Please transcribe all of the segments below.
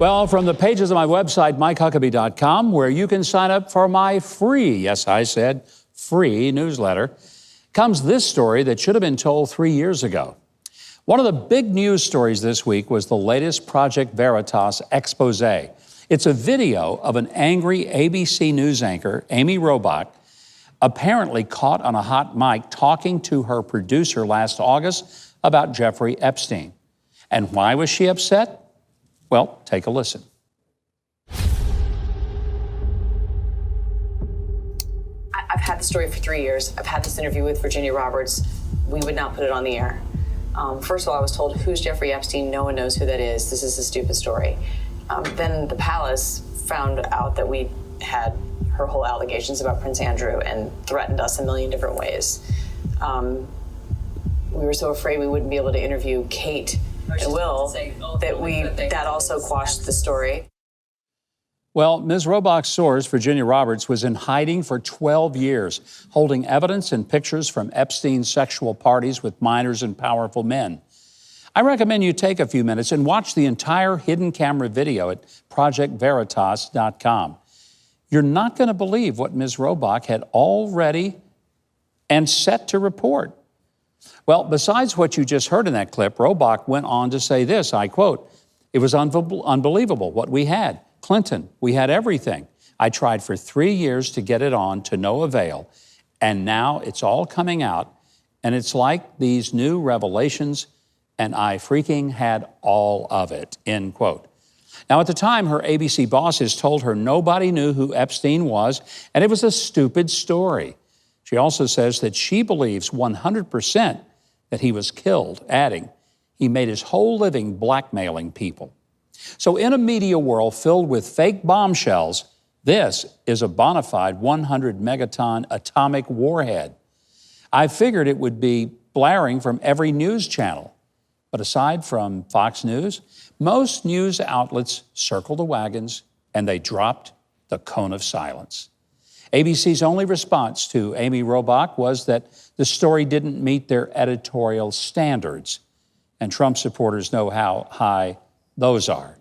Well, from the pages of my website, MikeHuckabee.com, where you can sign up for my free, yes, I said free newsletter, comes this story that should have been told 3 years ago. One of the big news stories this week was the latest Project Veritas expose. It's a video of an angry ABC News anchor, Amy Robach, apparently caught on a hot mic talking to her producer last August about Jeffrey Epstein. And why was she upset? Well, take a listen. I've had the story for 3 years. I've had this interview with Virginia Roberts. We would not put it on the air. First of all, I was told, who's Jeffrey Epstein? No one knows who that is. This is a stupid story. Then the palace found out that we had her whole allegations about Prince Andrew and threatened us a million different ways. We were so afraid we wouldn't be able to interview Kate and Will that also quashed the story. Well, Ms. Robach's source, Virginia Roberts, was in hiding for 12 years, holding evidence and pictures from Epstein's sexual parties with minors and powerful men. I recommend you take a few minutes and watch the entire hidden camera video at projectveritas.com. You're not going to believe what Ms. Robach had already and set to report. Well, besides what you just heard in that clip, Robach went on to say this, I quote, "It was unbelievable what we had. Clinton, we had everything. I tried for 3 years to get it on to no avail, and now it's all coming out, and it's like these new revelations, and I freaking had all of it," end quote. Now, at the time, her ABC bosses told her nobody knew who Epstein was, and it was a stupid story. She also says that she believes 100% that he was killed, adding, he made his whole living blackmailing people. So in a media world filled with fake bombshells, this is a bona fide 100 megaton atomic warhead. I figured it would be blaring from every news channel. But aside from Fox News, most news outlets circled the wagons and they dropped the cone of silence. ABC's only response to Amy Robach was that the story didn't meet their editorial standards, and Trump supporters know how high those are.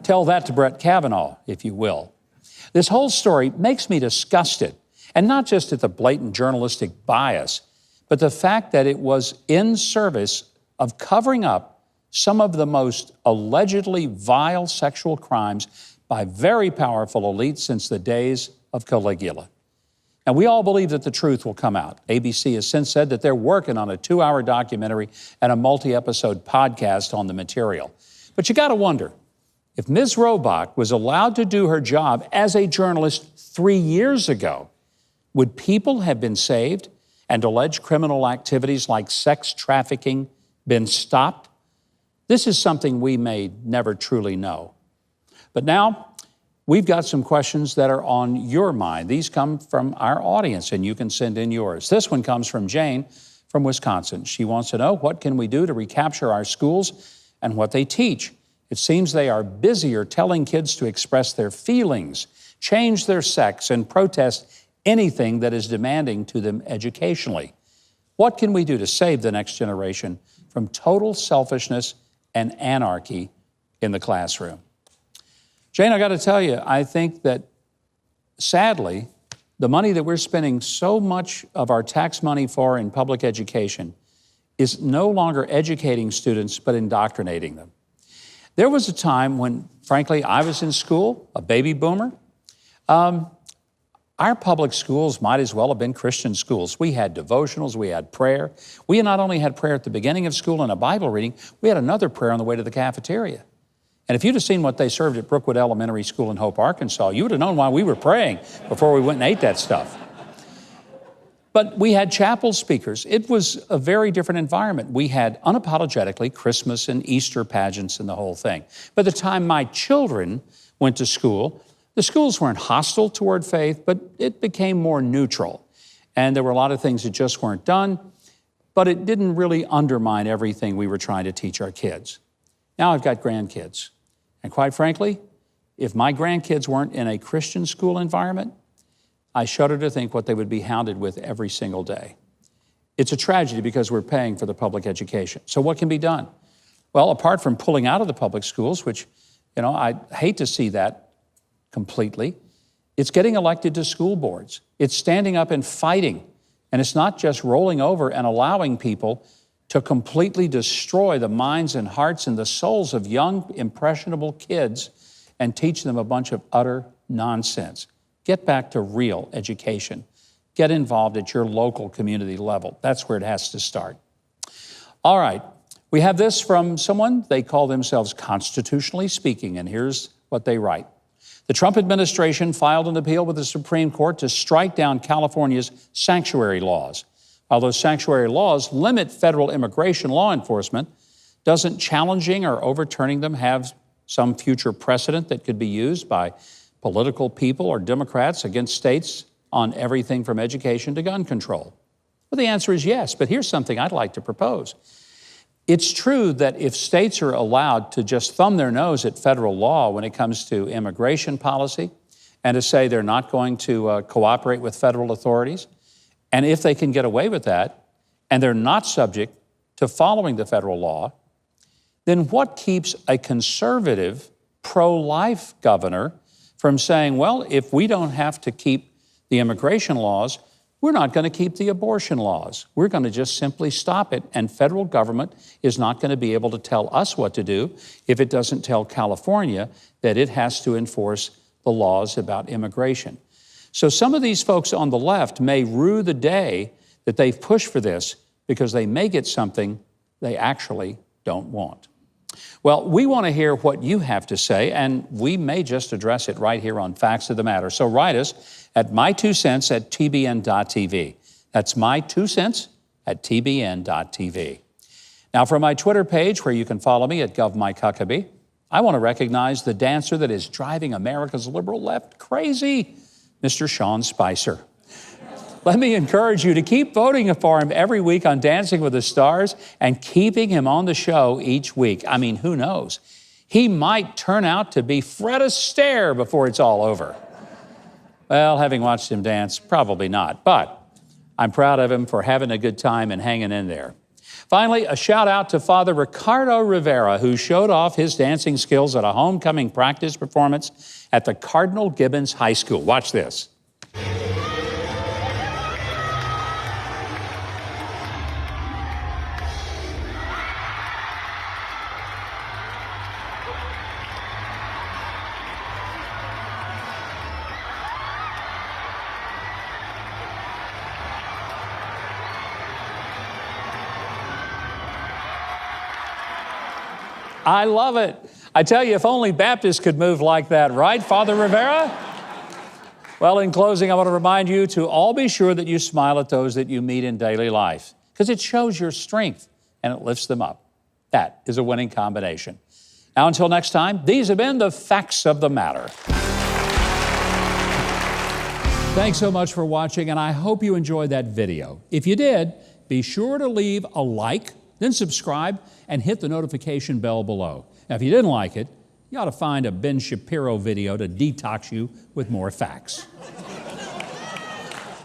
Tell that to Brett Kavanaugh, if you will. This whole story makes me disgusted, and not just at the blatant journalistic bias, but the fact that it was in service of covering up some of the most allegedly vile sexual crimes by very powerful elites since the days of Caligula. And we all believe that the truth will come out. ABC has since said that they're working on a 2-hour documentary and a multi-episode podcast on the material. But you got to wonder, if Ms. Robach was allowed to do her job as a journalist 3 years ago, would people have been saved and alleged criminal activities like sex trafficking been stopped? This is something we may never truly know. But now, we've got some questions that are on your mind. These come from our audience, and you can send in yours. This one comes from Jane from Wisconsin. She wants to know, what can we do to recapture our schools and what they teach? It seems they are busier telling kids to express their feelings, change their sex, and protest anything that is demanding to them educationally. What can we do to save the next generation from total selfishness and anarchy in the classroom? Jane, I got to tell you, I think that, sadly, the money that we're spending so much of our tax money for in public education is no longer educating students, but indoctrinating them. There was a time when, frankly, I was in school, a baby boomer. Our public schools might as well have been Christian schools. We had devotionals, we had prayer. We not only had prayer at the beginning of school and a Bible reading, we had another prayer on the way to the cafeteria. And if you'd have seen what they served at Brookwood Elementary School in Hope, Arkansas, you would have known why we were praying before we went and ate that stuff. But we had chapel speakers. It was a very different environment. We had unapologetically Christmas and Easter pageants and the whole thing. By the time my children went to school, the schools weren't hostile toward faith, but it became more neutral. And there were a lot of things that just weren't done, but it didn't really undermine everything we were trying to teach our kids. Now I've got grandkids. And quite frankly, if my grandkids weren't in a Christian school environment, I shudder to think what they would be hounded with every single day. It's a tragedy because we're paying for the public education. So what can be done? Well, apart from pulling out of the public schools, which I hate to see that completely. It's getting elected to school boards. It's standing up and fighting. And it's not just rolling over and allowing people to completely destroy the minds and hearts and the souls of young, impressionable kids and teach them a bunch of utter nonsense. Get back to real education. Get involved at your local community level. That's where it has to start. All right, we have this from someone, they call themselves Constitutionally Speaking, and here's what they write. The Trump administration filed an appeal with the Supreme Court to strike down California's sanctuary laws. While those sanctuary laws limit federal immigration law enforcement, doesn't challenging or overturning them have some future precedent that could be used by political people or Democrats against states on everything from education to gun control? Well, the answer is yes, but here's something I'd like to propose. It's true that if states are allowed to just thumb their nose at federal law when it comes to immigration policy and to say they're not going to cooperate with federal authorities, and if they can get away with that and they're not subject to following the federal law, then what keeps a conservative, pro-life governor from saying, well, if we don't have to keep the immigration laws, we're not going to keep the abortion laws. We're going to just simply stop it, and federal government is not going to be able to tell us what to do if it doesn't tell California that it has to enforce the laws about immigration. So some of these folks on the left may rue the day that they've pushed for this because they may get something they actually don't want. Well, we want to hear what you have to say, and we may just address it right here on Facts of the Matter. So write us at my2cents@tbn.tv. That's my2cents@tbn.tv. Now, for my Twitter page, where you can follow me at GovMikeHuckabee, I want to recognize the dancer that is driving America's liberal left crazy, Mr. Sean Spicer. Let me encourage you to keep voting for him every week on Dancing with the Stars and keeping him on the show each week. I mean, who knows? He might turn out to be Fred Astaire before it's all over. Well, having watched him dance, probably not. But I'm proud of him for having a good time and hanging in there. Finally, a shout out to Father Ricardo Rivera, who showed off his dancing skills at a homecoming practice performance at the Cardinal Gibbons High School. Watch this. I love it. I tell you, if only Baptists could move like that, right, Father Rivera? Well, in closing, I want to remind you to all be sure that you smile at those that you meet in daily life, because it shows your strength and it lifts them up. That is a winning combination. Now, until next time, these have been the Facts of the Matter. Thanks so much for watching, and I hope you enjoyed that video. If you did, be sure to leave a like, then subscribe, and hit the notification bell below. Now, if you didn't like it, you ought to find a Ben Shapiro video to detox you with more facts.